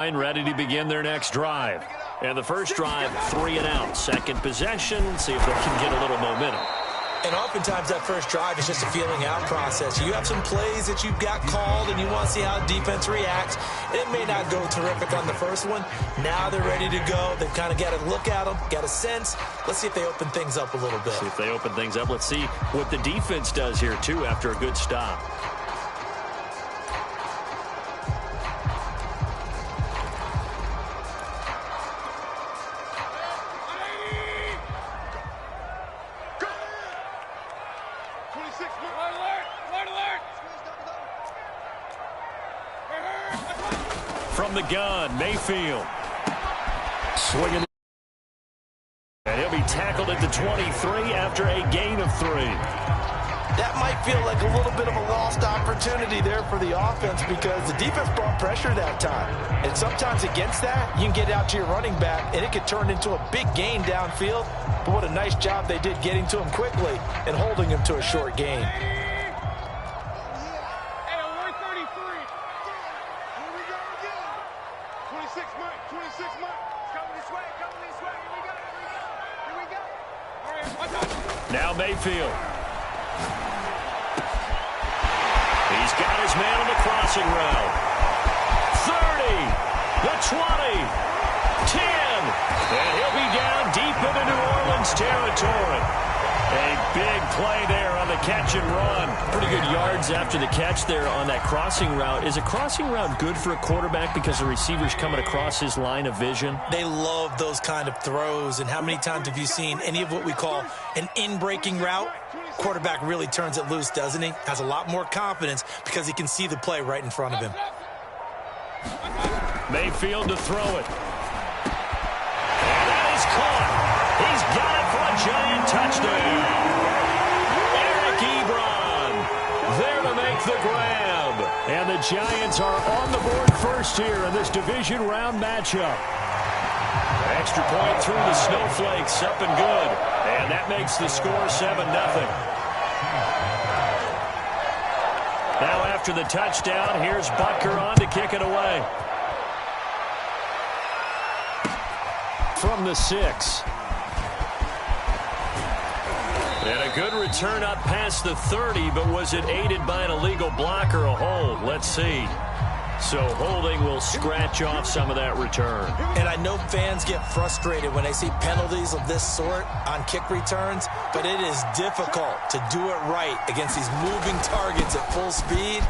Ready to begin their next drive. And the first drive, 3 and out. Second possession, see if they can get a little momentum. And oftentimes that first drive is just a feeling out process. You have some plays that you've got called and you want to see how defense reacts. It may not go terrific on the first one. Now they're ready to go. They've kind of got to look at them, got a sense. Let's see if they open things up a little bit. See if they open things up. Let's see what the defense does here, too, after a good stop. From the gun, Mayfield. Swinging. And he'll be tackled at the 23 after a gain of 3. That might feel like a little bit of a lost opportunity there for the offense because the defense brought pressure that time. And sometimes against that, you can get out to your running back, and it could turn into a big gain downfield. But what a nice job they did getting to him quickly and holding him to a short gain. Now Mayfield. He's got his man on the crossing route. 30, the 20, 10, and he'll be down deep into New Orleans territory. A big play there on the catch and run. Pretty good yards after the catch there on that crossing route. Is a crossing route good for a quarterback because the receiver's coming across his line of vision? They love those kind of throws. And how many times have you seen any of what we call an in-breaking route? Quarterback really turns it loose, doesn't he? Has a lot more confidence because he can see the play right in front of him. Mayfield to throw it. And that is caught. He's got it for a giant touchdown. Eric Ebron there to make the grab. And the Giants are on the board first here in this division round matchup. Extra point through the Snowflakes, up and good. And that makes the score 7-0. Now after the touchdown, here's Butker on to kick it away. From the 6. And a good return up past the 30, but was it aided by an illegal block or a hold? Let's see. So holding will scratch off some of that return. And I know fans get frustrated when they see penalties of this sort on kick returns, but it is difficult to do it right against these moving targets at full speed.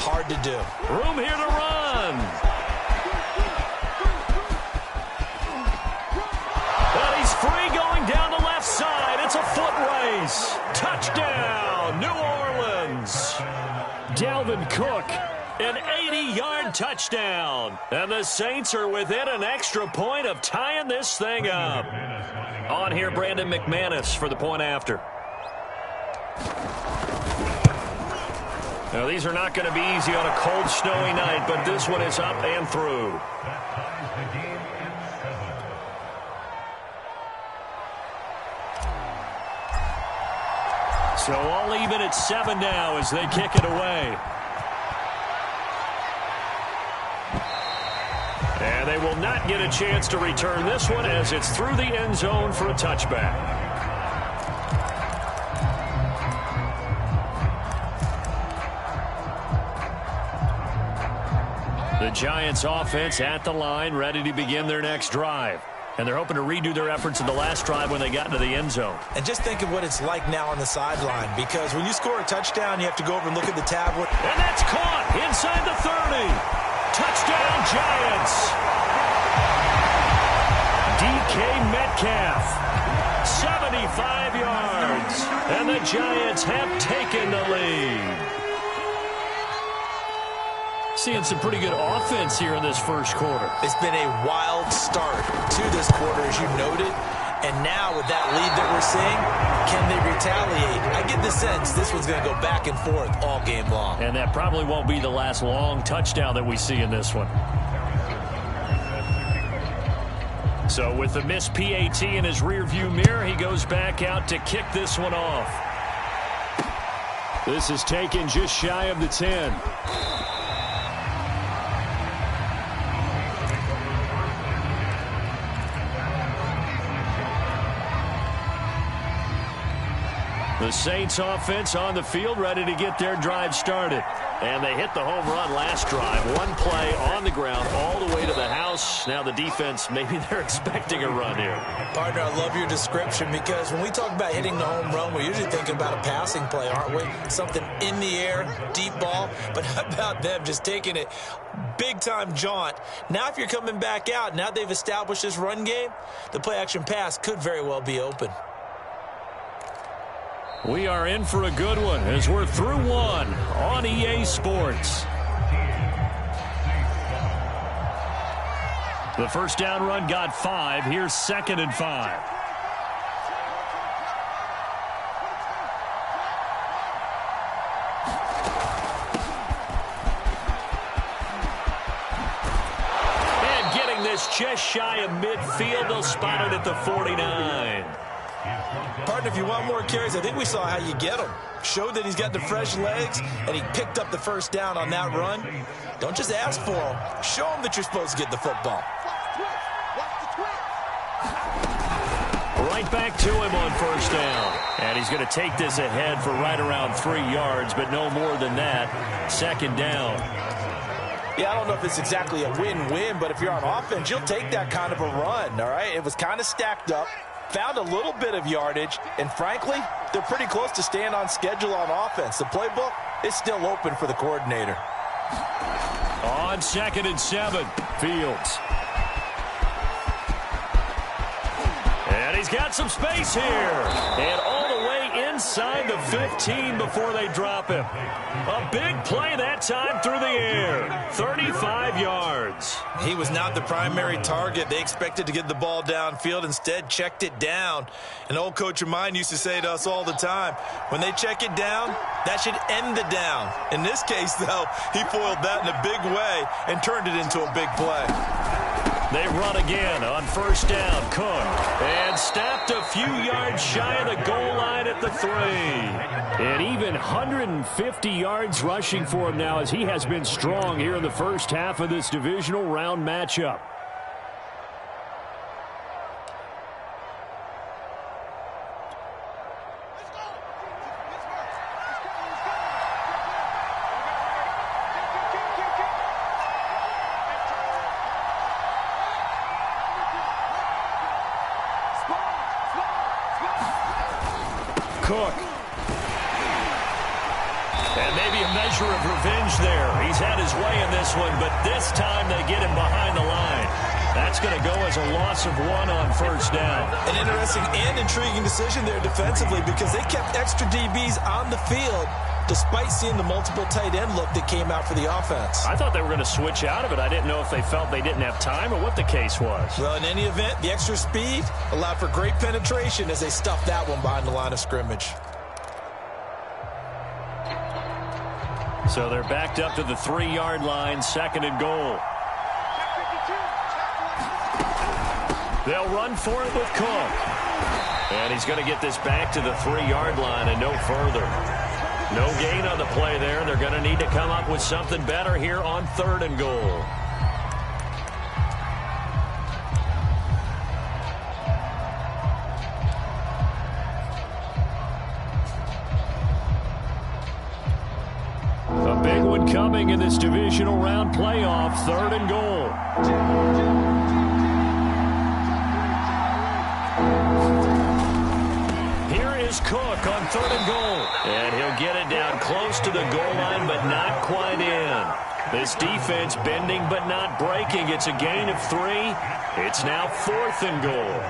Hard to do. Room here to run. Well, he's free going down the left side. It's a foot race. Touchdown, New Orleans. Dalvin Cook. An 80-yard touchdown. And the Saints are within an extra point of tying this thing up. On here, Brandon McManus for the point after. Now, these are not going to be easy on a cold, snowy night, but this one is up and through. So all even at 7 now as they kick it away. And they will not get a chance to return this one as it's through the end zone for a touchback. The Giants offense at the line, ready to begin their next drive. And they're hoping to redo their efforts in the last drive when they got into the end zone. And just think of what it's like now on the sideline, because when you score a touchdown, you have to go over and look at the tablet. And that's caught inside the 30. Touchdown, Giants. DK Metcalf, 75 yards. And the Giants have taken the lead. Seeing some pretty good offense here in this first quarter. It's been a wild start to this quarter, as you noted. And now with that lead that we're seeing, can they retaliate? I get the sense this one's going to go back and forth all game long. And that probably won't be the last long touchdown that we see in this one. So with the missed PAT in his rearview mirror, he goes back out to kick this one off. This is taken just shy of the 10. The Saints offense on the field, ready to get their drive started. And they hit the home run last drive. One play on the ground all the way to the house. Now the defense, maybe they're expecting a run here. Partner, I love your description because when we talk about hitting the home run, we're usually thinking about a passing play, aren't we? Something in the air, deep ball. But how about them just taking it big-time jaunt? Now if you're coming back out, now they've established this run game, the play-action pass could very well be open. We are in for a good one as we're through one on EA Sports. The first down run got 5. Here's 2nd and 5. And getting this just shy of midfield, they'll spot it at the 49. Partner, if you want more carries, I think we saw how you get them. Showed that he's got the fresh legs, and he picked up the first down on that run. Don't just ask for them. Show them that you're supposed to get the football. Right back to him on first down. And he's going to take this ahead for right around 3 yards, but no more than that. 2nd down. Yeah, I don't know if it's exactly a win-win, but if you're on offense, you'll take that kind of a run, all right? It was kind of stacked up. Found a little bit of yardage, and frankly, they're pretty close to staying on schedule on offense. The playbook is still open for the coordinator. On 2nd and 7, Fields. And he's got some space here. And all the way inside the 15 before they drop him. A big play that time through the air. 35 yards. He was not the primary target. They expected to get the ball downfield. Instead, checked it down. An old coach of mine used to say to us all the time, when they check it down, that should end the down. In this case, though, he foiled that in a big way and turned it into a big play. They run again on first down. Cook. And stopped a few yards shy of the goal line at the 3. And even 150 yards rushing for him now as he has been strong here in the first half of this divisional round matchup. Cook. And maybe a measure of revenge there. He's had his way in this one, but this time they get him behind the line. That's going to go as a loss of 1 on first down. An interesting and intriguing decision there defensively because they kept extra DBs on the field despite seeing the multiple tight end look that came out for the offense. I thought they were going to switch out of it. I didn't know if they felt they didn't have time or what the case was. Well, in any event, the extra speed allowed for great penetration as they stuffed that one behind the line of scrimmage. So they're backed up to the 3-yard line, 2nd and goal. They'll run for it with Cook. And he's going to get this back to the 3-yard line and no further. No gain on the play there. They're going to need to come up with something better here on 3rd and goal. A big one coming in this divisional round playoff. 3rd and goal. Cook on 3rd and goal. And he'll get it down close to the goal line, but not quite in. This defense bending but not breaking. It's a gain of 3. It's now 4th and goal.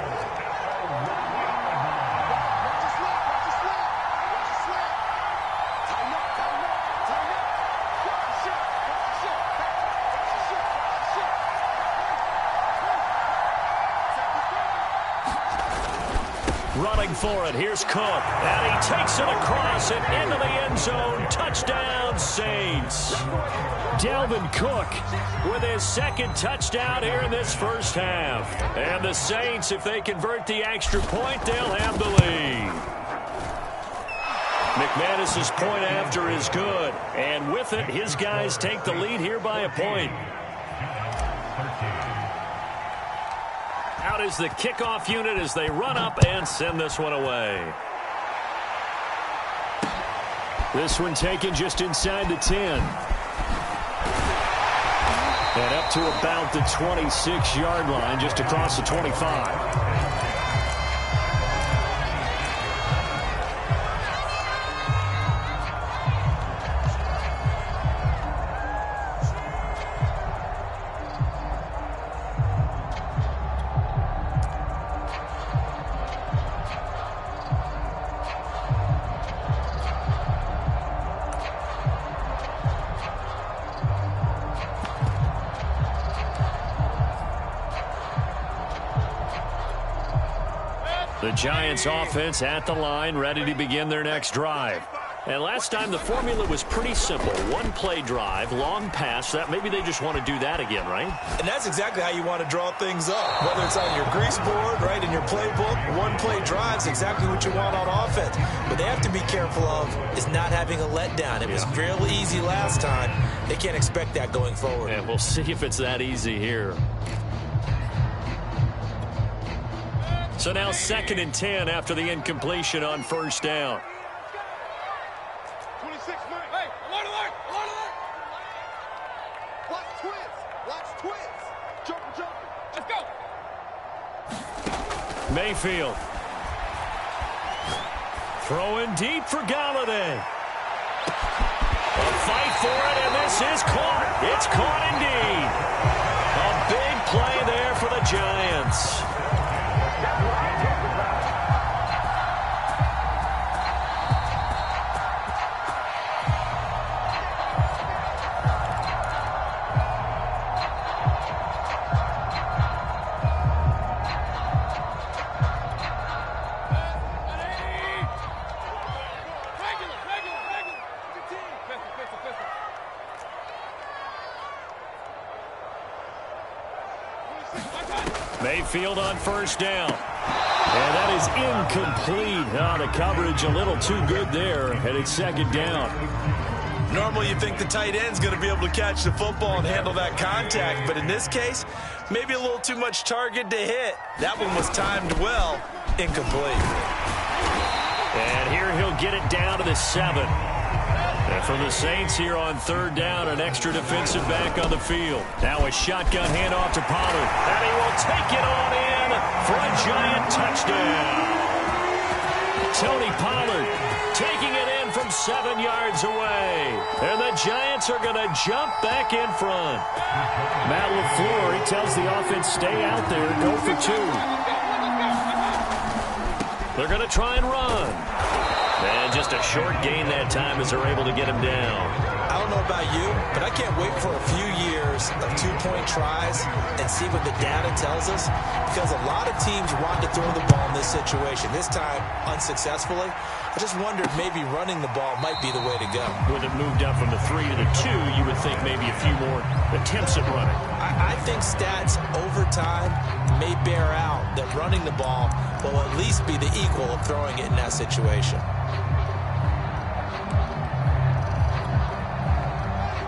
Running for it. Here's Cook. And he takes it across and into the end zone. Touchdown, Saints. Dalvin Cook with his 2nd touchdown here in this first half. And the Saints, if they convert the extra point, they'll have the lead. McManus's point after is good. And with it, his guys take the lead here by a point. Out is the kickoff unit as they run up and send this one away. This one taken just inside the 10. And up to about the 26-yard line, just across the 25. The Giants offense at the line, ready to begin their next drive. And last time the formula was pretty simple. One-play drive, long pass. That maybe they just want to do that again, right? And that's exactly how you want to draw things up. Whether it's on your grease board, right, in your playbook, one-play drive's exactly what you want on offense. What they have to be careful of is not having a letdown. It was real easy last time. They can't expect that going forward. And we'll see if it's that easy here. So now 2nd and 10 after the incompletion on first down. 26 minutes. Hey, alert, alert, alert, alert. Watch twins. Watch twins. Jumping, jumping. Let's go. Mayfield. Throwing deep for Galladay. A fight for it, and this is caught. It's caught indeed. A big play there for the Giants. Mayfield on first down. And that is incomplete. The coverage a little too good there, and it's 2nd down. Normally you think the tight end's going to be able to catch the football and handle that contact, but in this case, maybe a little too much target to hit. That one was timed well, incomplete. And here he'll get it down to the 7. And for the Saints here on 3rd down, an extra defensive back on the field. Now a shotgun handoff to Pollard. And he will take it on in for a Giant touchdown. Tony Pollard taking it in from 7 yards away. And the Giants are going to jump back in front. Matt LaFleur, he tells the offense, stay out there, go for 2. They're going to try and run. And just a short gain that time as they're able to get him down. I don't know about you, but I can't wait for a few years of 2-point tries and see what the data tells us, because a lot of teams want to throw the ball in this situation. This time, unsuccessfully. I just wondered maybe running the ball might be the way to go. With it moved up from the 3 to the 2, you would think maybe a few more attempts at running. I think stats over time may bear out that running the ball will at least be the equal of throwing it in that situation.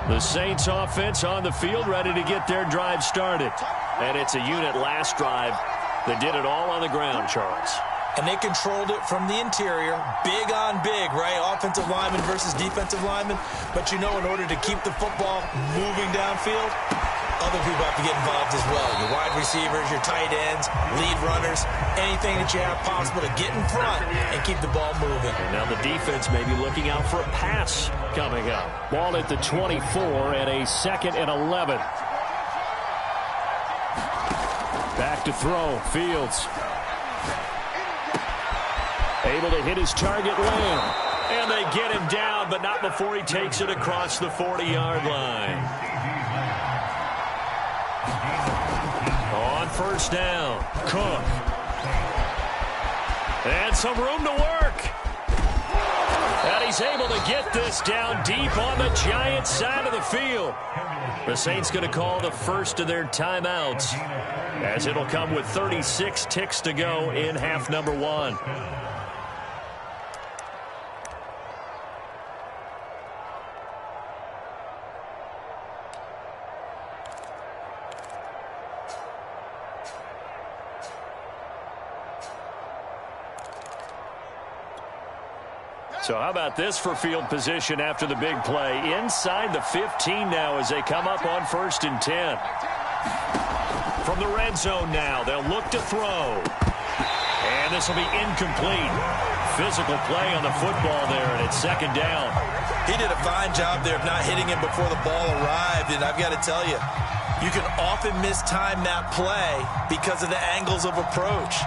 The Saints offense on the field, ready to get their drive started. And it's a unit last drive that did it all on the ground, Charles. And they controlled it from the interior, big on big, right? Offensive lineman versus defensive lineman. But you know, in order to keep the football moving downfield, other people have to get involved as well. Your wide receivers, your tight ends, lead runners, anything that you have possible to get in front and keep the ball moving. And now the defense may be looking out for a pass coming up. Ball at the 24 and a 2nd and 11. Back to throw. Fields. Able to hit his target Lamb. And they get him down, but not before he takes it across the 40-yard line. On first down, Cook. And some room to work. And he's able to get this down deep on the Giants side of the field. The Saints going to call the first of their timeouts, as it'll come with 36 ticks to go in half number 1. So how about this for field position after the big play? Inside the 15 now as they come up on 1st and 10. From the red zone now, they'll look to throw. And this will be incomplete. Physical play on the football there, and it's 2nd down. He did a fine job there of not hitting him before the ball arrived, and I've got to tell you, you can often mistime that play because of the angles of approach.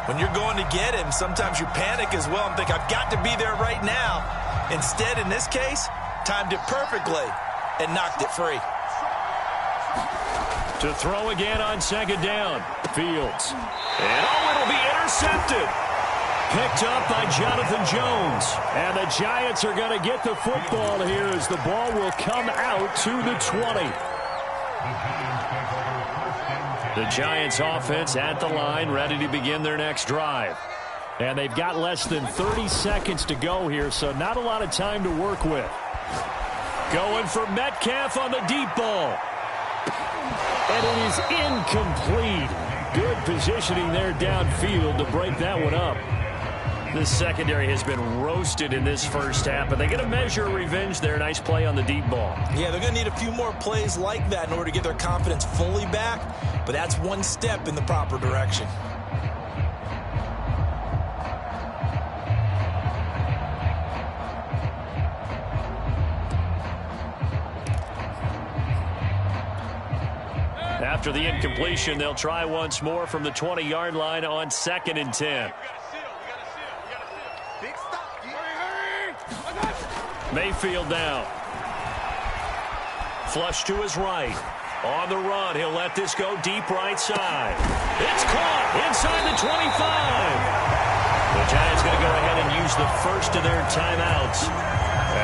When you're going to get him, sometimes you panic as well and think, I've got to be there right now. Instead, in this case, timed it perfectly and knocked it free. To throw again on 2nd down. Fields. And it'll be intercepted. Picked up by Jonathan Jones. And the Giants are going to get the football here as the ball will come out to the 20. The Giants offense at the line, ready to begin their next drive. And they've got less than 30 seconds to go here, so not a lot of time to work with. Going for Metcalf on the deep ball. And it is incomplete. Good positioning there downfield to break that one up. This secondary has been roasted in this first half, but they get a measure of revenge there. Nice play on the deep ball. Yeah, they're going to need a few more plays like that in order to get their confidence fully back, but that's one step in the proper direction. After the incompletion, they'll try once more from the 20-yard line on 2nd and 10. Mayfield now. Flush to his right. On the run, he'll let this go deep right side. It's caught inside the 25. The Giants going to go ahead and use the first of their timeouts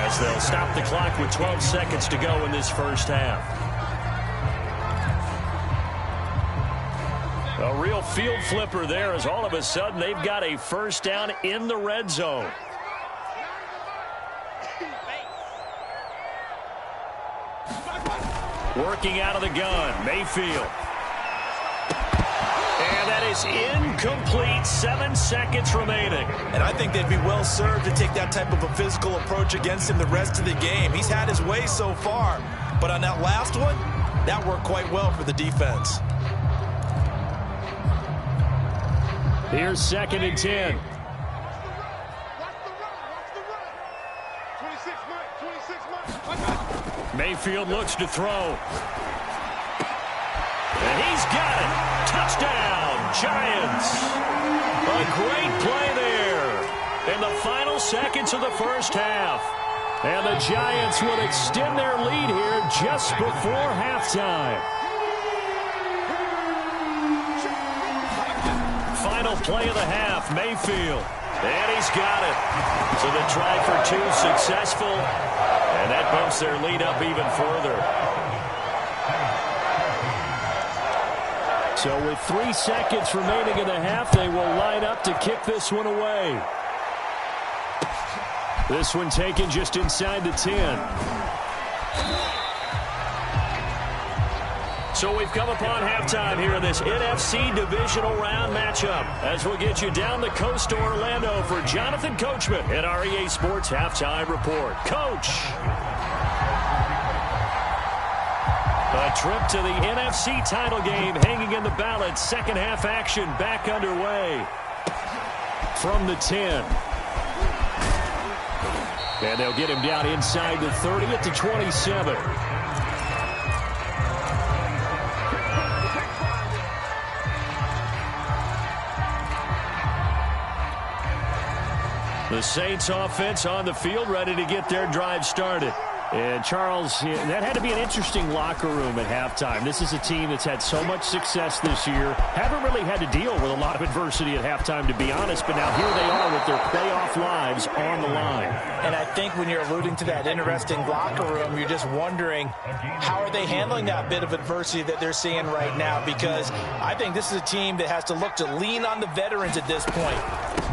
as they'll stop the clock with 12 seconds to go in this first half. A real field flipper there as all of a sudden they've got a first down in the red zone. Working out of the gun, Mayfield. And that is incomplete. 7 seconds remaining. And I think they'd be well served to take that type of a physical approach against him the rest of the game. He's had his way so far, but on that last one, that worked quite well for the defense. Here's 2nd and 10. Mayfield looks to throw. And he's got it. Touchdown, Giants. A great play there in the final seconds of the first half. And the Giants will extend their lead here just before halftime. Final play of the half, Mayfield. And he's got it. So the try for 2 successful. And that bumps their lead up even further. So with 3 seconds remaining in the half, they will line up to kick this one away. This one taken just inside the 10. So we've come upon halftime here in this NFC divisional round matchup as we'll get you down the coast to Orlando for Jonathan Coachman at our EA Sports Halftime Report. Coach. A trip to the NFC title game hanging in the balance. Second half action back underway from the 10. And they'll get him down inside the 30 at the 27. The Saints offense on the field ready to get their drive started. And Charles, that had to be an interesting locker room at halftime. This is a team that's had so much success this year. Haven't really had to deal with a lot of adversity at halftime, to be honest. But now here they are with their playoff lives on the line. And I think when you're alluding to that interesting locker room, you're just wondering how are they handling that bit of adversity that they're seeing right now? Because I think this is a team that has to look to lean on the veterans at this point.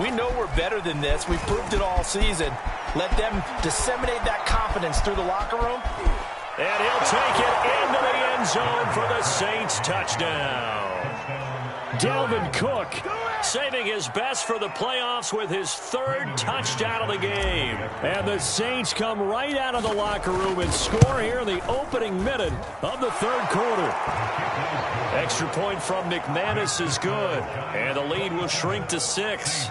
We know we're better than this. We've proved it all season. Let them disseminate that confidence through the locker room. And he'll take it into the end zone for the Saints touchdown. Dalvin Cook Saving his best for the playoffs with his third touchdown of the game. And the Saints come right out of the locker room and score here in the opening minute of the third quarter. Extra point from McManus is good. And the lead will shrink to 6.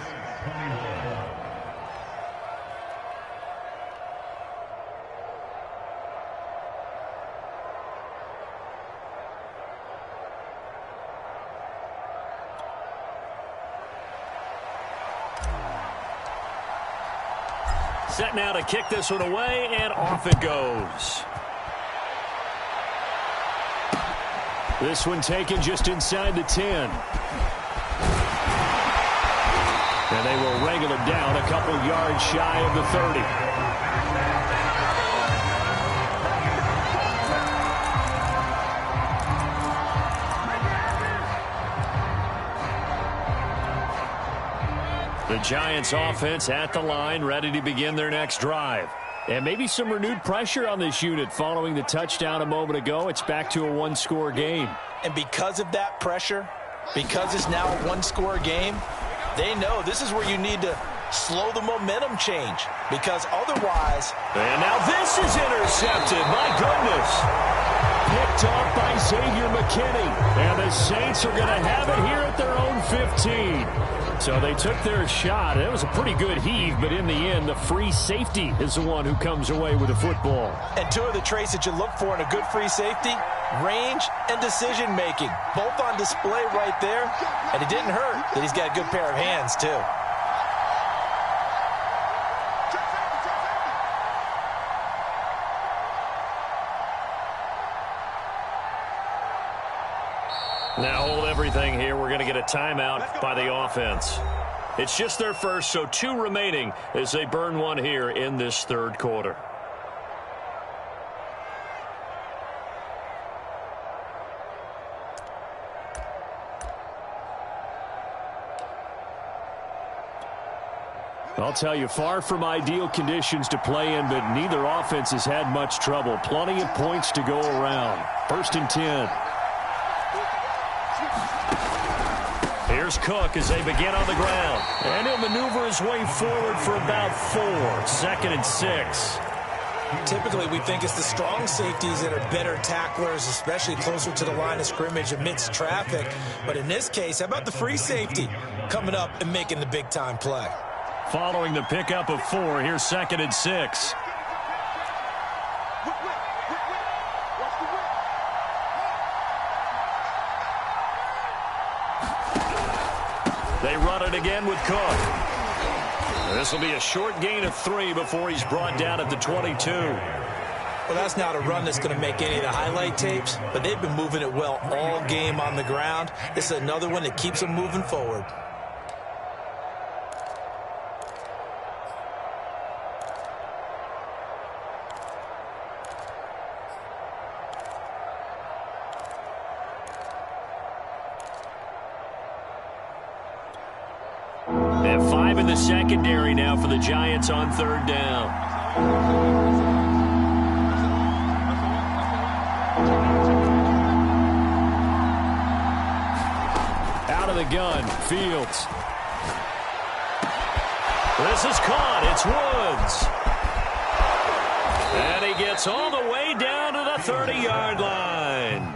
Set now to kick this one away, and off it goes. This one taken just inside the 10. And they will wrangle it down a couple yards shy of the 30. The Giants offense at the line, ready to begin their next drive. And maybe some renewed pressure on this unit following the touchdown a moment ago. It's back to a one-score game. And because of that pressure, because it's now a one-score game, they know this is where you need to slow the momentum change. Because otherwise... And now this is intercepted. My goodness. Picked off by Xavier McKinney. And the Saints are going to have it here at their own 15. So they took their shot. It was a pretty good heave, but in the end, the free safety is the one who comes away with the football. And two of the traits that you look for in a good free safety, range and decision-making, both on display right there. And it didn't hurt that he's got a good pair of hands, too. Now hold everything here. We're going to get a timeout by the offense. It's just their first, so 2 remaining as they burn one here in this third quarter. I'll tell you, far from ideal conditions to play in, but neither offense has had much trouble. Plenty of points to go around. 1st and 10. Here's Cook as they begin on the ground. And he'll maneuver his way forward for about 4. 2nd and 6. Typically, we think it's the strong safeties that are better tacklers, especially closer to the line of scrimmage amidst traffic. But in this case, how about the free safety coming up and making the big-time play? Following the pickup of 4, here's 2nd and 6. They run it again with Cook. This will be a short gain of 3 before he's brought down at the 22. Well, that's not a run that's going to make any of the highlight tapes, but they've been moving it well all game on the ground. This is another one that keeps them moving forward. And 5 in the secondary now for the Giants on 3rd down. Out of the gun, Fields. This is caught. It's Woods. And he gets all the way down to the 30-yard line.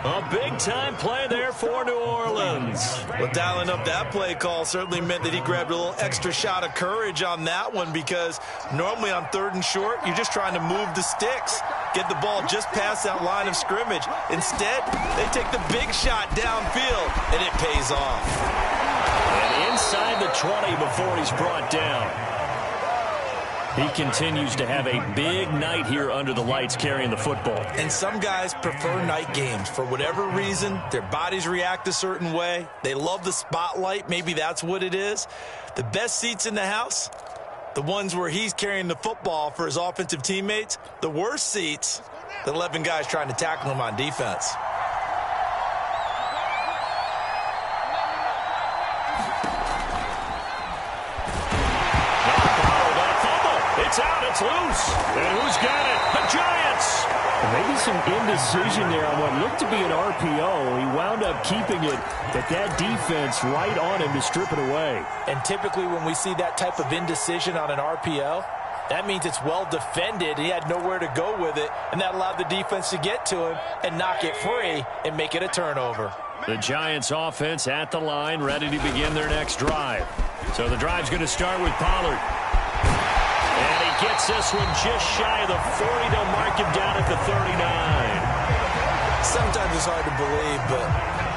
A big-time play there for New Orleans. Well, dialing up that play call certainly meant that he grabbed a little extra shot of courage on that one, because normally on 3rd and short, you're just trying to move the sticks, get the ball just past that line of scrimmage. Instead, they take the big shot downfield, and it pays off. And inside the 20 before he's brought down. He continues to have a big night here under the lights carrying the football. And some guys prefer night games. For whatever reason, their bodies react a certain way. They love the spotlight. Maybe that's what it is. The best seats in the house, the ones where he's carrying the football for his offensive teammates. The worst seats, the 11 guys trying to tackle him on defense. It's out. It's loose. And who's got it? The Giants. Maybe some indecision there on what looked to be an RPO. He wound up keeping it, but that defense right on him to strip it away. And typically when we see that type of indecision on an RPO, that means it's well defended. He had nowhere to go with it, and that allowed the defense to get to him and knock it free and make it a turnover. The Giants offense at the line, ready to begin their next drive. So the drive's going to start with Pollard. And he gets this one just shy of the 40. They'll mark him down at the 39. Sometimes it's hard to believe, but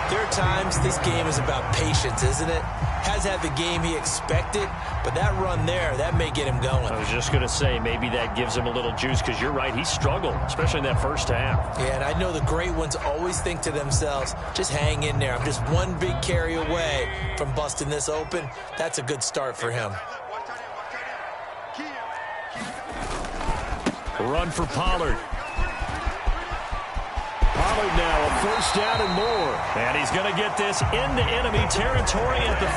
there are times this game is about patience, isn't it? Has had the game he expected, but that run there, that may get him going. I was just going to say, maybe that gives him a little juice, because you're right, he struggled, especially in that first half. Yeah, and I know the great ones always think to themselves, just hang in there. I'm just one big carry away from busting this open. That's a good start for him. Run for Pollard. Pollard now a first down and more. And he's going to get this into enemy territory at the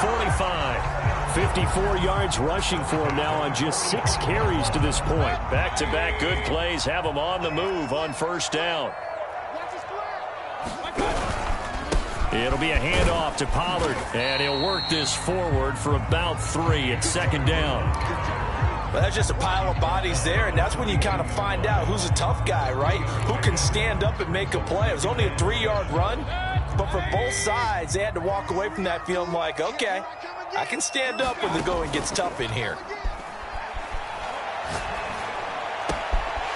45. 54 yards rushing for him now on just 6 carries to this point. Back-to-back good plays have him on the move on first down. It'll be a handoff to Pollard, and he'll work this forward for about 3 at second down. Well, that's just a pile of bodies there, and that's when you kind of find out who's a tough guy, right? Who can stand up and make a play. It was only a 3-yard run, but for both sides, they had to walk away from that feeling like, okay, I can stand up when the going gets tough in here.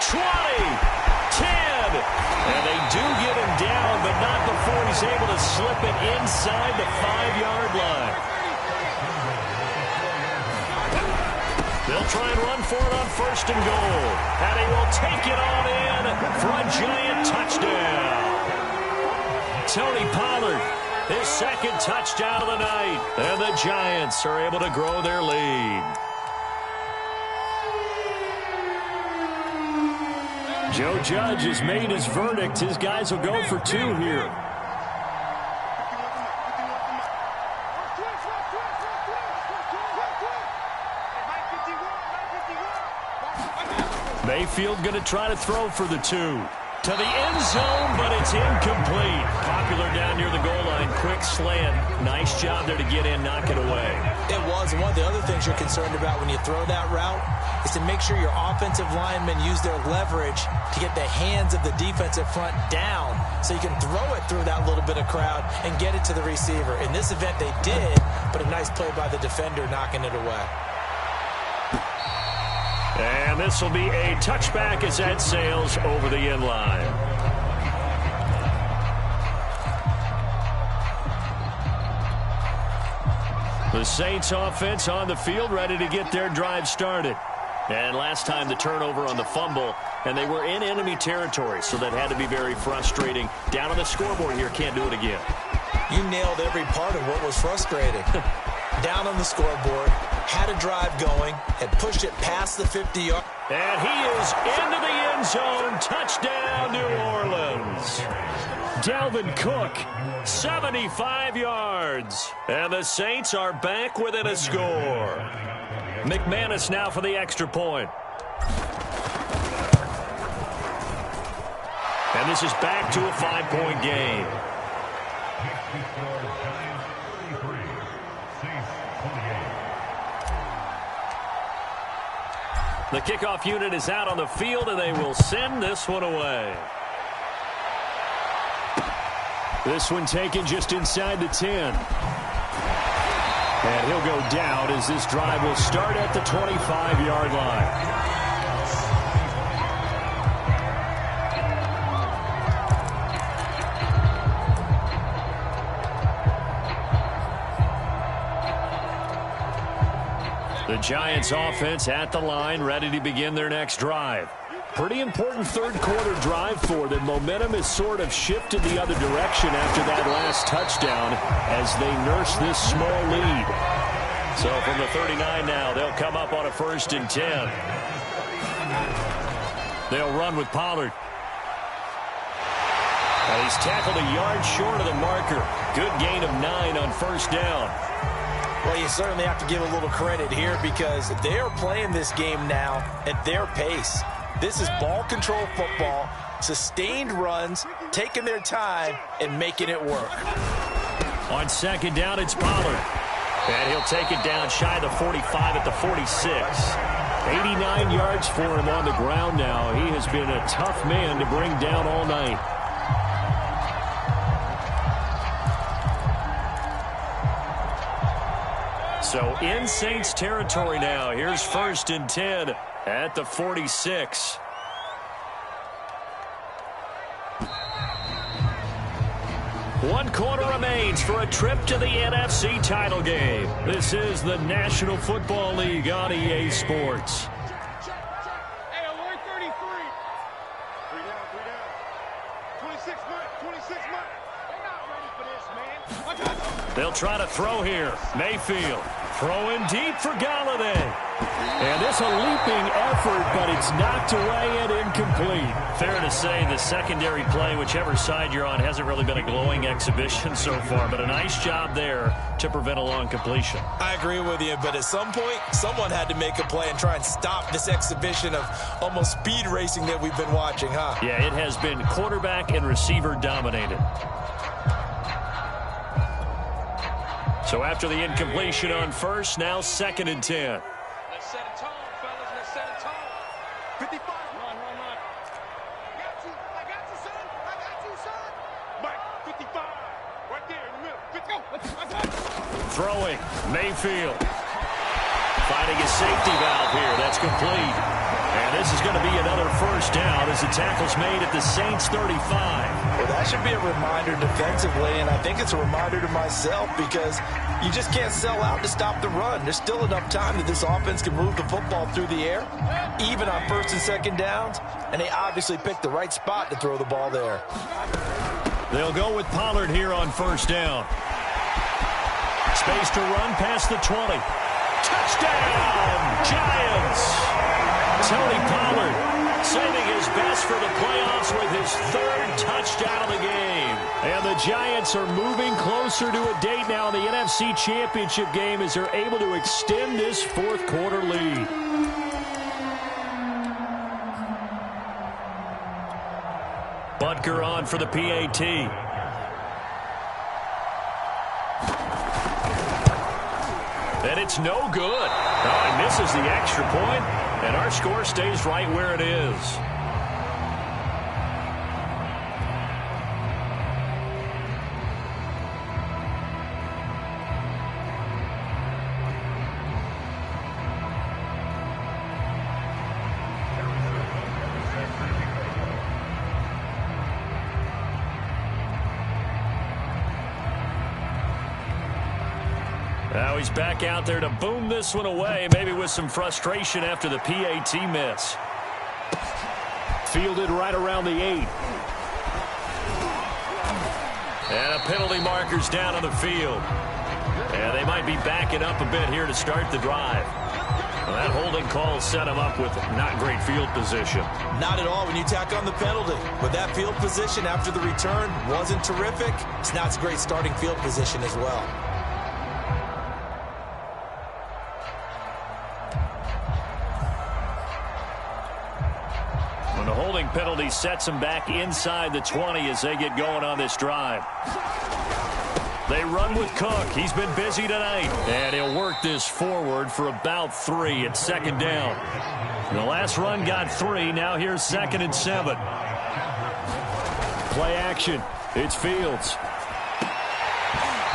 20, 10, and they do get him down, but not before he's able to slip it inside the 5-yard line. They'll try and run for it on first and goal. And he will take it on in for a Giant touchdown. Tony Pollard, his second touchdown of the night. And the Giants are able to grow their lead. Joe Judge has made his verdict. His guys will go for 2 here. Mayfield going to try to throw for the 2. To the end zone, but it's incomplete. Popular down near the goal line. Quick slant. Nice job there to get in, knock it away. It was. And one of the other things you're concerned about when you throw that route is to make sure your offensive linemen use their leverage to get the hands of the defensive front down so you can throw it through that little bit of crowd and get it to the receiver. In this event, they did, but a nice play by the defender knocking it away. And this will be a touchback as that sails over the end line. The Saints offense on the field, ready to get their drive started. And last time the turnover on the fumble, and they were in enemy territory, so that had to be very frustrating. Down on the scoreboard here, can't do it again. You nailed every part of what was frustrating. Down on the scoreboard, had a drive going, had pushed it past the 50-yard. And he is into the end zone. Touchdown, New Orleans. Dalvin Cook, 75 yards. And the Saints are back within a score. McManus now for the extra point. And this is back to a 5-point game. The kickoff unit is out on the field, and they will send this one away. This one taken just inside the 10. And he'll go down as this drive will start at the 25-yard line. The Giants offense at the line, ready to begin their next drive. Pretty important third-quarter drive for them. Momentum has sort of shifted the other direction after that last touchdown as they nurse this small lead. So from the 39 now, they'll come up on a 1st and 10. They'll run with Pollard. And he's tackled a yard short of the marker. Good gain of 9 on first down. Well, you certainly have to give a little credit here because they are playing this game now at their pace. This is ball control football, sustained runs, taking their time, and making it work. On second down, it's Pollard. And he'll take it down shy of the 45 at the 46. 89 yards for him on the ground now. He has been a tough man to bring down all night. So in Saints territory now. Here's 1st and 10 at the 46. One quarter remains for a trip to the NFC title game. This is the National Football League on EA Sports. Hey, alert 33. 3 down, 3 down. 26 months. They're not ready for this, man. Watch out. They'll try to throw here. Mayfield throwing deep for Galladay. And this a leaping effort, but it's knocked away and incomplete. Fair to say the secondary play, whichever side you're on, hasn't really been a glowing exhibition so far, but a nice job there to prevent a long completion. I agree with you, but at some point, someone had to make a play and try and stop this exhibition of almost speed racing that we've been watching, huh? Yeah, it has been quarterback and receiver dominated. So after the incompletion on first, now 2nd and 10. Let's set a tone, fellas. Let's set a tone. 55. Run. I got you, son. Mike, 55. Right there in the middle. Let's go. Let's go. Throwing. Mayfield. Finding a safety valve here. That's complete. And this is going to be another 1st down as the tackle's made at the Saints 35. Well, that should be a reminder defensively, and I think it's a reminder to myself because you just can't sell out to stop the run. There's still enough time that this offense can move the football through the air, even on 1st and 2nd downs, and they obviously picked the right spot to throw the ball there. They'll go with Pollard here on 1st down. Space to run past the 20. Touchdown, Giants! Tony Pollard saving his best for the playoffs with his 3rd touchdown of the game. And the Giants are moving closer to a date now in the NFC Championship game as they're able to extend this 4th quarter lead. Butker on for the PAT. And it's no good. Oh, he misses the extra point, and our score stays right where it is. Now he's back out there to boom this one away, maybe with some frustration after the PAT miss. Fielded right around the 8. And a penalty marker's down on the field. And they might be backing up a bit here to start the drive. Well, that holding call set him up with not great field position. Not at all when you tack on the penalty. But that field position after the return wasn't terrific. It's not a great starting field position as well. When the holding penalty sets them back inside the 20 as they get going on this drive. They run with Cook. He's been busy tonight. And he'll work this forward for about 3 at 2nd down. The last run got 3. Now here's 2nd and 7. Play action. It's Fields.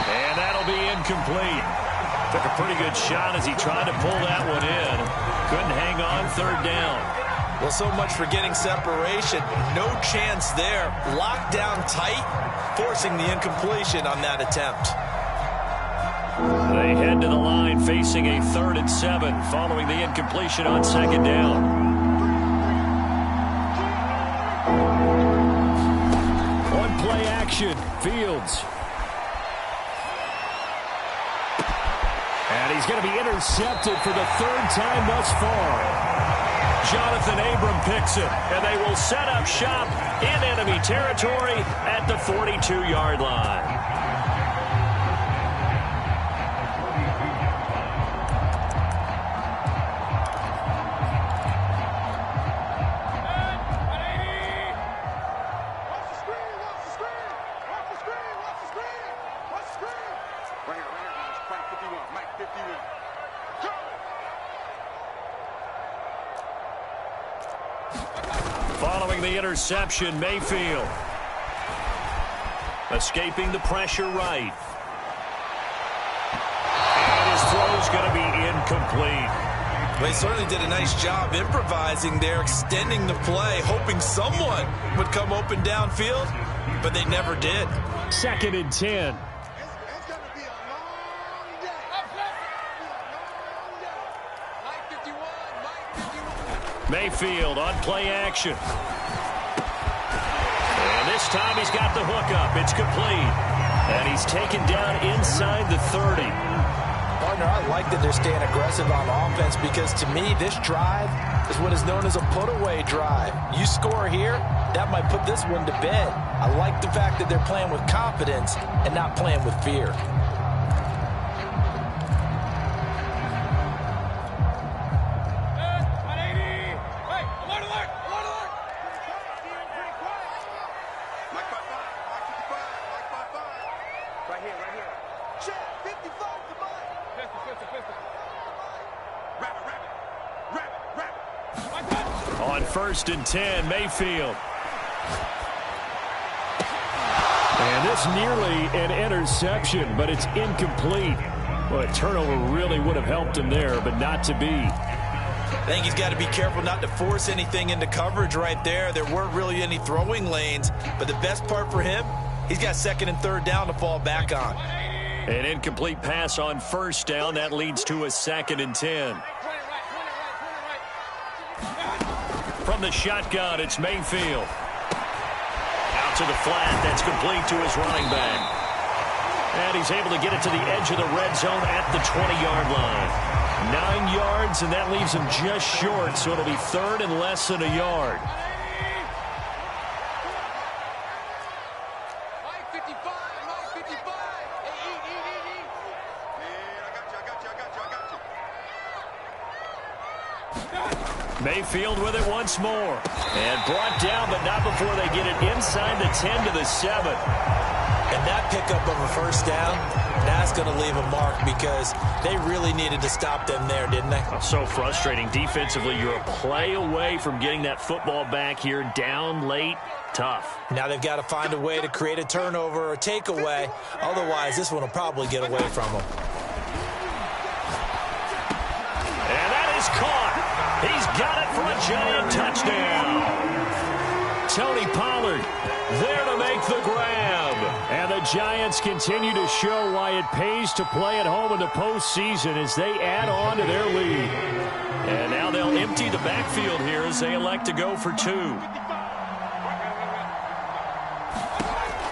And that'll be incomplete. Took a pretty good shot as he tried to pull that one in. Couldn't hang on 3rd down. Well, so much for getting separation. No chance there. Locked down tight, forcing the incompletion on that attempt. They head to the line facing a 3rd and 7 following the incompletion on 2nd down. On play action, Fields. And he's going to be intercepted for the 3rd time thus far. Jonathan Abram picks it, and they will set up shop in enemy territory at the 42-yard line. Following the interception, Mayfield escaping the pressure right. And his throw's going to be incomplete. They certainly did a nice job improvising there, extending the play, hoping someone would come open downfield, but they never did. 2nd and 10. It's going to be a long day. Mike 51, Mike 51. Mayfield on play action. And this time he's got the hookup. It's complete. And he's taken down inside the 30. Partner, I like that they're staying aggressive on offense because to me, this drive is what is known as a put-away drive. You score here, that might put this one to bed. I like the fact that they're playing with confidence and not playing with fear. On 1st and 10, Mayfield. And this nearly an interception, but it's incomplete. Well, a turnover really would have helped him there, but not to be. I think he's got to be careful not to force anything into coverage right there. There weren't really any throwing lanes, but the best part for him, he's got 2nd and 3rd down to fall back on. An incomplete pass on 1st down. That leads to a 2nd and 10. From the shotgun, it's Mayfield. Out to the flat. That's complete to his running back. And he's able to get it to the edge of the red zone at the 20-yard line. 9 yards, and that leaves him just short, so it'll be 3rd and less than a yard. Mike 55, Mike 55. Hey, I got you. Mayfield with it once more. And brought down, but not before they get it inside the 10 to the 7. And that pickup of a 1st down, that's going to leave a mark because they really needed to stop them there, didn't they? So frustrating. Defensively, you're a play away from getting that football back here. Down late, tough. Now they've got to find a way to create a turnover or takeaway. Otherwise, this one will probably get away from them. And that is caught. He's got it for a giant touchdown. Tony Pollard there to make the grab. And the Giants continue to show why it pays to play at home in the postseason as they add on to their lead. And now they'll empty the backfield here as they elect to go for 2.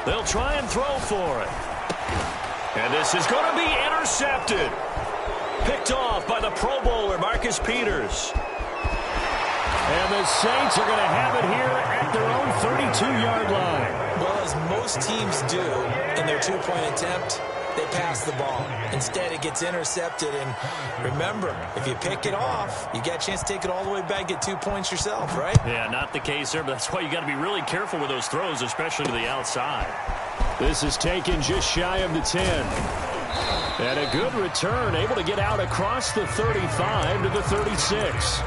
They'll try and throw for it. And this is going to be intercepted. Picked off by the Pro Bowler, Marcus Peters. And the Saints are going to have it here at their own 32-yard line. Well, as most teams do in their 2-point attempt, they pass the ball. Instead, it gets intercepted. And remember, if you pick it off, you got a chance to take it all the way back, get 2 points yourself, right? Yeah, not the case there, but that's why you got to be really careful with those throws, especially to the outside. This is taken just shy of the 10. And a good return, able to get out across the 35 to the 36.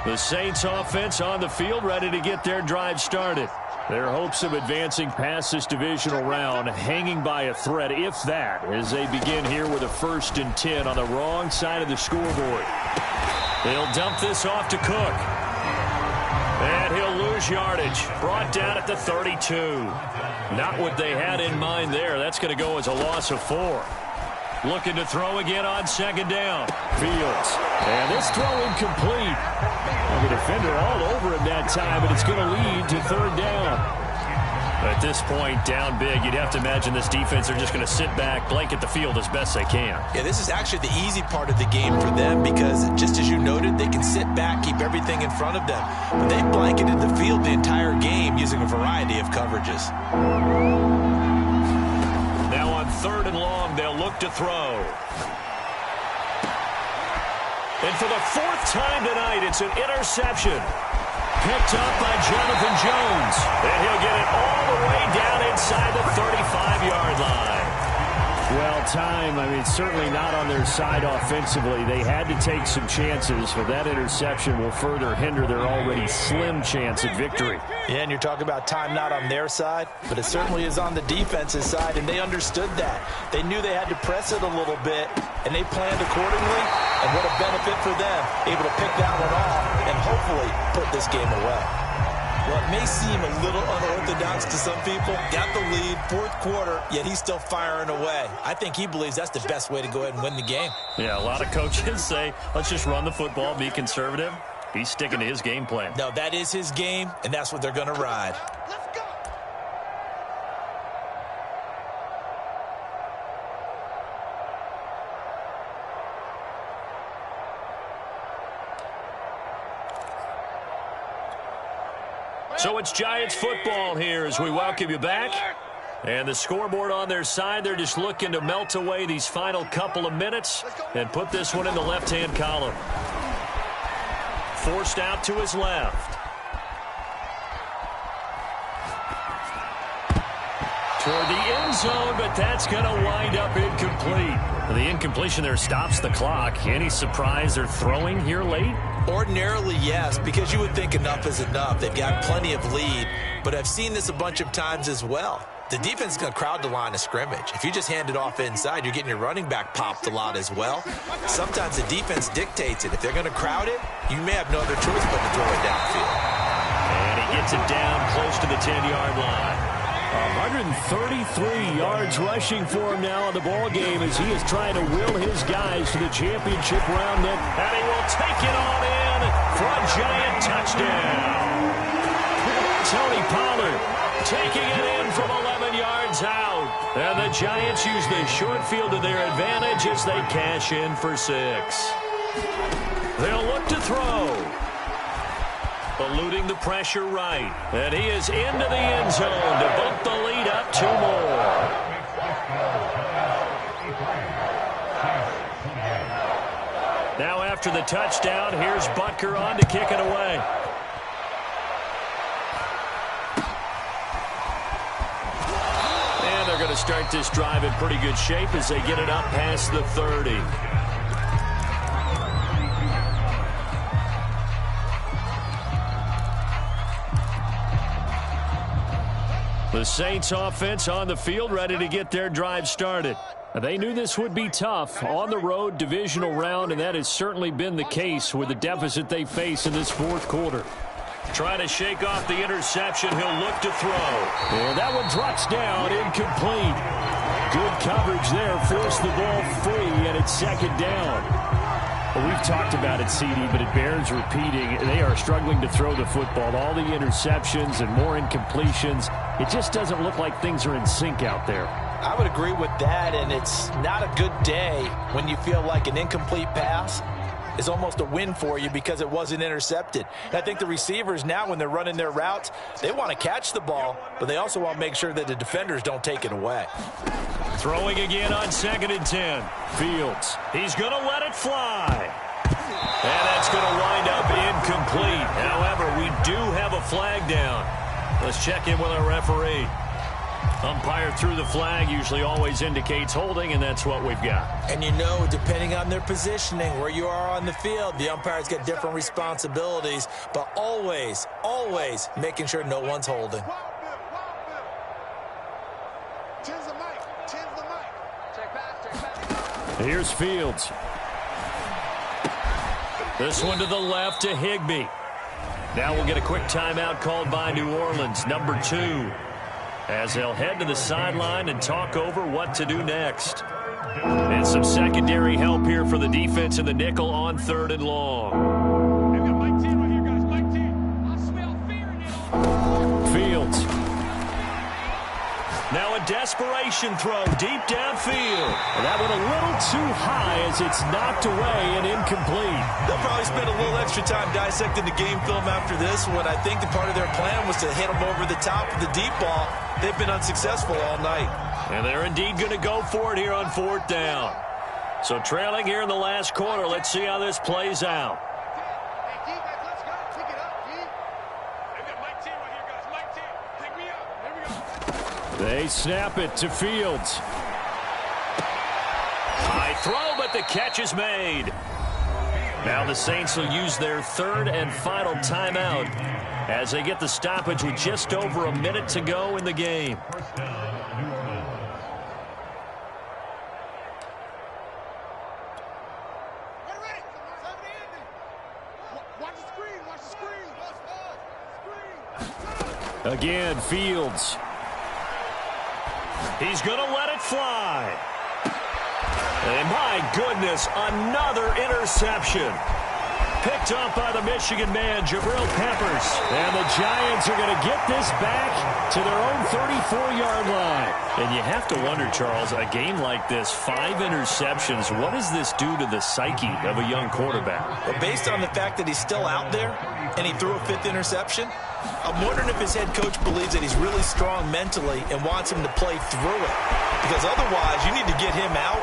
The Saints offense on the field, ready to get their drive started. Their hopes of advancing past this divisional round hanging by a thread, if that, as they begin here with a 1st and 10 on the wrong side of the scoreboard. They'll dump this off to Cook. And he'll lose yardage. Brought down at the 32. Not what they had in mind there. That's going to go as a loss of 4. Looking to throw again on 2nd down. Fields. And this throw incomplete. And the defender all over him that time, but it's going to lead to 3rd down. At this point, down big, you'd have to imagine this defense are just going to sit back, blanket the field as best they can. Yeah, this is actually the easy part of the game for them because, just as you noted, they can sit back, keep everything in front of them. But they blanketed the field the entire game using a variety of coverages. Now on 3rd and long, they'll look to throw. And for the fourth time tonight, it's an interception. Picked up by Jonathan Jones. And he'll get it all the way down inside the 35-yard line. Well, certainly not on their side offensively. They had to take some chances, but that interception will further hinder their already slim chance at victory. Yeah, and you're talking about time not on their side, but it certainly is on the defense's side, and they understood that. They knew they had to press it a little bit, and they planned accordingly, and what a benefit for them, able to pick that one off and hopefully put this game away. Well, it may seem a little unorthodox to some people. Got the lead, fourth quarter, yet he's still firing away. I think he believes that's the best way to go ahead and win the game. Yeah, a lot of coaches say, let's just run the football, be conservative. He's sticking to his game plan. No, that is his game, and that's what they're going to ride. Let's go. So it's Giants football here as we welcome you back. And the scoreboard on their side, they're just looking to melt away these final couple of minutes and put this one in the left-hand column. Forced out to his left. Toward the end zone, but that's going to wind up incomplete. The incompletion there stops the clock. Any surprise they're throwing here late? Ordinarily, yes, because you would think enough is enough. They've got plenty of lead, but I've seen this a bunch of times as well. The defense is going to crowd the line of scrimmage. If you just hand it off inside, you're getting your running back popped a lot as well. Sometimes the defense dictates it. If they're going to crowd it, you may have no other choice but to throw it downfield. And he gets it down close to the 10-yard line. 133 yards rushing for him now in the ball game as he is trying to will his guys to the championship round. And he will take it on in for a Giant touchdown. Tony Pollard taking it in from 11 yards out. And the Giants use the short field to their advantage as they cash in for 6. They'll look to throw. Eluding the pressure right. And he is into the end zone to bump the lead up 2 more. Now after the touchdown, here's Butker on to kick it away. And they're going to start this drive in pretty good shape as they get it up past the 30. The Saints offense on the field ready to get their drive started. They knew this would be tough on the road divisional round, and that has certainly been the case with the deficit they face in this fourth quarter. Trying to shake off the interception. He'll look to throw. And that one drops down, incomplete. Good coverage there. Forced the ball free, and it's second down. Well, we've talked about it, CD, but it bears repeating. They are struggling to throw the football. All the interceptions and more incompletions. It just doesn't look like things are in sync out there. I would agree with that, and it's not a good day when you feel like an incomplete pass is almost a win for you because it wasn't intercepted. And I think the receivers now, when they're running their routes, they want to catch the ball, but they also want to make sure that the defenders don't take it away. Throwing again on 2nd and 10. Fields. He's going to let it fly. And that's going to wind up incomplete. However, we do have a flag down. Let's check in with our referee. Umpire threw the flag, usually always indicates holding, and that's what we've got. And you know, depending on their positioning, where you are on the field, the umpires get different responsibilities, but always, always making sure no one's holding. Here's Fields. This one to the left to Higbee. Now we'll get a quick timeout called by New Orleans, number 2. As they'll head to the sideline and talk over what to do next. And some secondary help here for the defense in the nickel on 3rd and long. They've got Mike 10 right here, guys. Mike 10. I smell fear in it. Fields. Now a desperation throw deep downfield. And that one a little too high as it's knocked away and incomplete. They'll probably spend a little extra time dissecting the game film after this one. I think the part of their plan was to hit them over the top of the deep ball. They've been unsuccessful all night. And they're indeed going to go for it here on 4th down. So trailing here in the last quarter. Let's see how this plays out. Hey, defense, let's go. Pick it up, D. I've got Mike T right here, guys. Mike T. Pick me up. Here we go. They snap it to Fields. High throw, but the catch is made. Now the Saints will use their third and final timeout as they get the stoppage with just over a minute to go in the game. Again, Fields. He's going to let it fly. And my goodness, another interception. Picked up by the Michigan man, Jabril Peppers. And the Giants are going to get this back to their own 34-yard line. And you have to wonder, Charles, a game like this, 5 interceptions, what does this do to the psyche of a young quarterback? Well, based on the fact that he's still out there and he threw a 5th interception, I'm wondering if his head coach believes that he's really strong mentally and wants him to play through it. Because otherwise, you need to get him out.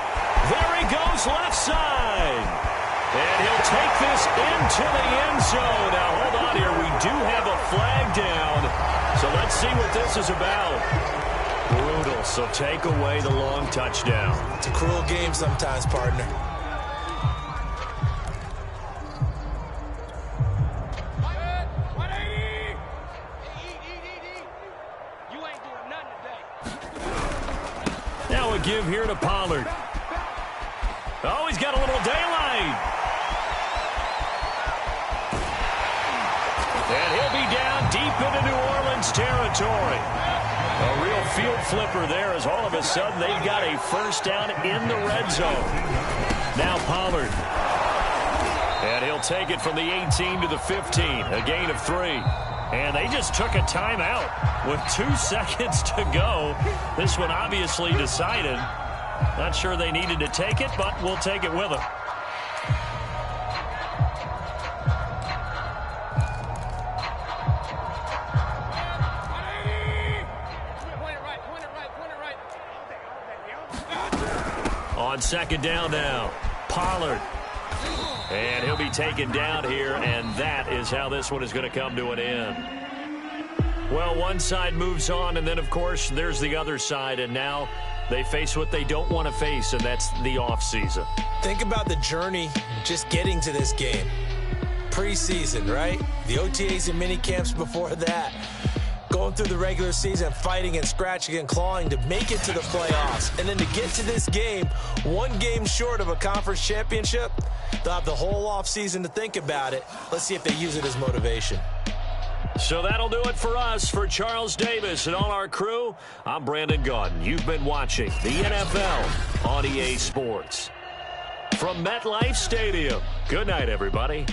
There he goes, left side. And he'll take this into the end zone. Now, hold on here. We do have a flag down. So let's see what this is about. Brutal. So take away the long touchdown. It's a cruel game sometimes, partner. Now a give here to Pollard. Oh, he's got a little daylight. And he'll be down deep into New Orleans territory. A real field flipper there as all of a sudden they've got a first down in the red zone. Now Pollard. And he'll take it from the 18 to the 15. A gain of 3. And they just took a timeout with 2 seconds to go. This one obviously decided. Not sure they needed to take it, but we'll take it with them. On second down now, Pollard. And he'll be taken down here, and that is how this one is going to come to an end. Well, one side moves on, and then, of course, there's the other side, and now they face what they don't want to face, and that's the offseason. Think about the journey just getting to this game. Preseason, right? The OTAs and mini camps before that. Going through the regular season, fighting and scratching and clawing to make it to the playoffs. And then to get to this game, 1 game short of a conference championship, they'll have the whole offseason to think about it. Let's see if they use it as motivation. So that'll do it for us. For Charles Davis and all our crew, I'm Brandon Gaudin. You've been watching the NFL on EA Sports. From MetLife Stadium, good night, everybody.